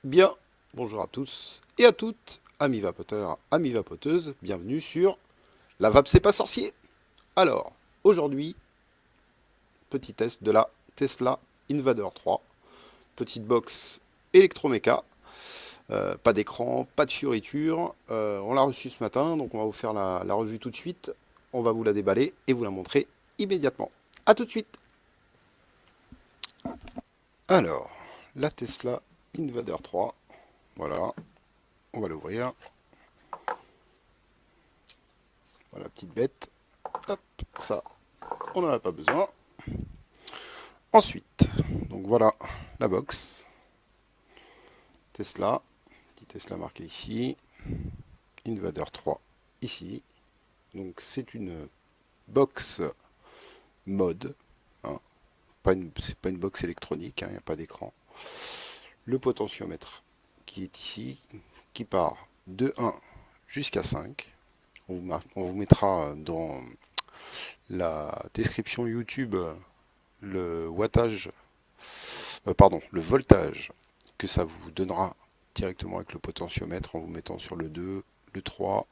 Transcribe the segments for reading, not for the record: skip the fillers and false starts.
Bien, bonjour à tous et à toutes, amis vapoteurs, amis vapoteuses, bienvenue sur La Vape c'est pas sorcier. Alors, aujourd'hui, petit test de la Tesla Invader 3, petite box électroméca, pas d'écran, pas de fioriture, on l'a reçue ce matin, donc on va vous faire la revue tout de suite, on va vous la déballer et vous la montrer immédiatement. A tout de suite. Alors, la Tesla Invader 3, voilà, on va l'ouvrir, voilà, petite bête. Hop, ça, on n'en a pas besoin. Ensuite, donc voilà la box. Tesla, petit Tesla marqué ici. Invader 3 ici. Donc c'est une box mode. Hein. C'est pas une box électronique, il n'y a pas d'écran. Le potentiomètre qui est ici, qui part de 1 jusqu'à 5. On vous mettra dans la description YouTube le wattage, pardon, le voltage que ça vous donnera directement avec le potentiomètre en vous mettant sur le 2, le 3,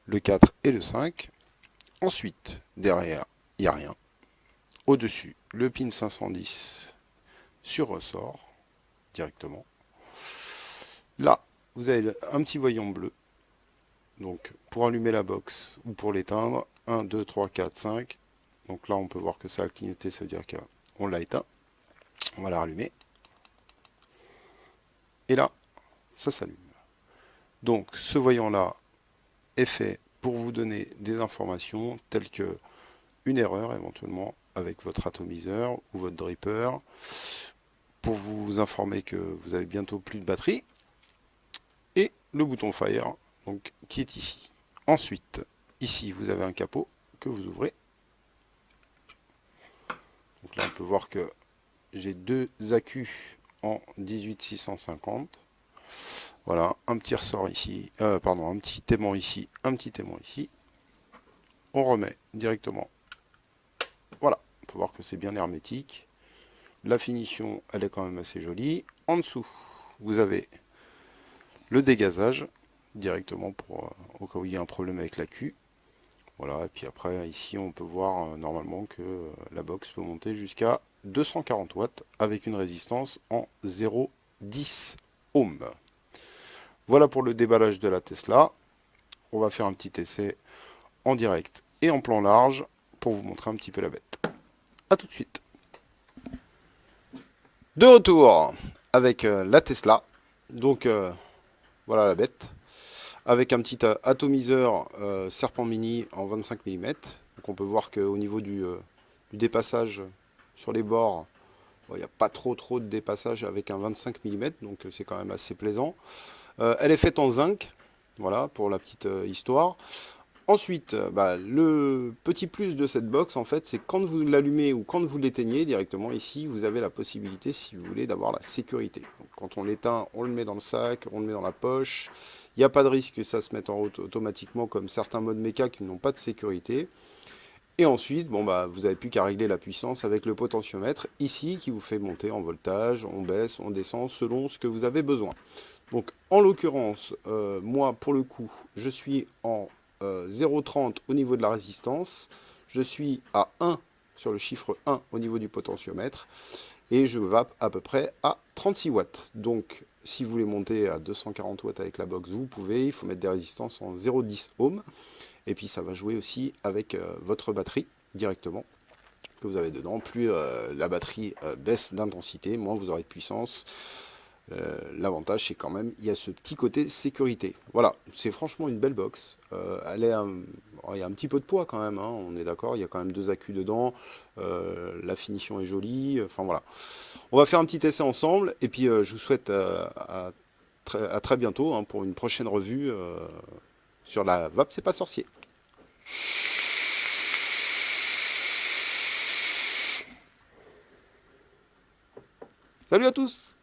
le 4 et le 5. Ensuite, derrière, il n'y a rien. Au-dessus, le pin 510 sur ressort directement. Là, vous avez un petit voyant bleu. Donc, pour allumer la box ou pour l'éteindre, 1, 2, 3, 4, 5. Donc là, on peut voir que ça a clignoté, ça veut dire qu'on l'a éteint. On va la rallumer. Et là, ça s'allume. Donc, ce voyant-là est fait pour vous donner des informations telles que une erreur éventuellement avec votre atomiseur ou votre dripper, pour vous informer que vous avez bientôt plus de batterie, et le bouton Fire donc, qui est ici. Ensuite, ici vous avez un capot que vous ouvrez. Donc là on peut voir que j'ai deux accus en 18650. Voilà, un petit ressort ici, pardon, un petit aimant ici, un petit aimant ici. On remet directement. Voilà, on peut voir que c'est bien hermétique. La finition, elle est quand même assez jolie. En dessous, vous avez le dégazage directement pour au cas où il y a un problème avec la Q. Voilà, et puis après, ici, on peut voir normalement que la box peut monter jusqu'à 240 watts avec une résistance en 0,10 ohms. Voilà pour le déballage de la Tesla. On va faire un petit essai en direct et en plan large pour vous montrer un petit peu la bête. A tout de suite. De retour avec la Tesla. Donc voilà la bête. Avec un petit atomiseur Serpent Mini en 25 mm. Donc on peut voir qu'au niveau du dépassage sur les bords, il n'y a pas trop de dépassage avec un 25 mm, donc c'est quand même assez plaisant. Elle est faite en zinc, voilà pour la petite histoire. Ensuite, le petit plus de cette box, en fait, c'est quand vous l'allumez ou quand vous l'éteignez directement ici, vous avez la possibilité, si vous voulez, d'avoir la sécurité. Donc, quand on l'éteint, on le met dans le sac, on le met dans la poche. Il n'y a pas de risque que ça se mette en route automatiquement comme certains modes méca qui n'ont pas de sécurité. Et ensuite, vous n'avez plus qu'à régler la puissance avec le potentiomètre ici qui vous fait monter en voltage, on baisse, on descend selon ce que vous avez besoin. Donc en l'occurrence, moi pour le coup, je suis en 0,30 au niveau de la résistance, je suis à 1 sur le chiffre 1 au niveau du potentiomètre, et je vape à peu près à 36 watts. Donc si vous voulez monter à 240 watts avec la box, vous pouvez, il faut mettre des résistances en 0,10 ohms, et puis ça va jouer aussi avec votre batterie directement que vous avez dedans. Plus la batterie baisse d'intensité, moins vous aurez de puissance. L'avantage, c'est quand même, il y a ce petit côté sécurité. Voilà, c'est franchement une belle box. Il y a un petit peu de poids quand même, hein, on est d'accord. Il y a quand même deux accus dedans. La finition est jolie. Enfin voilà. On va faire un petit essai ensemble. Et puis, je vous souhaite à très bientôt hein, pour une prochaine revue sur la vape, c'est pas sorcier. Salut à tous!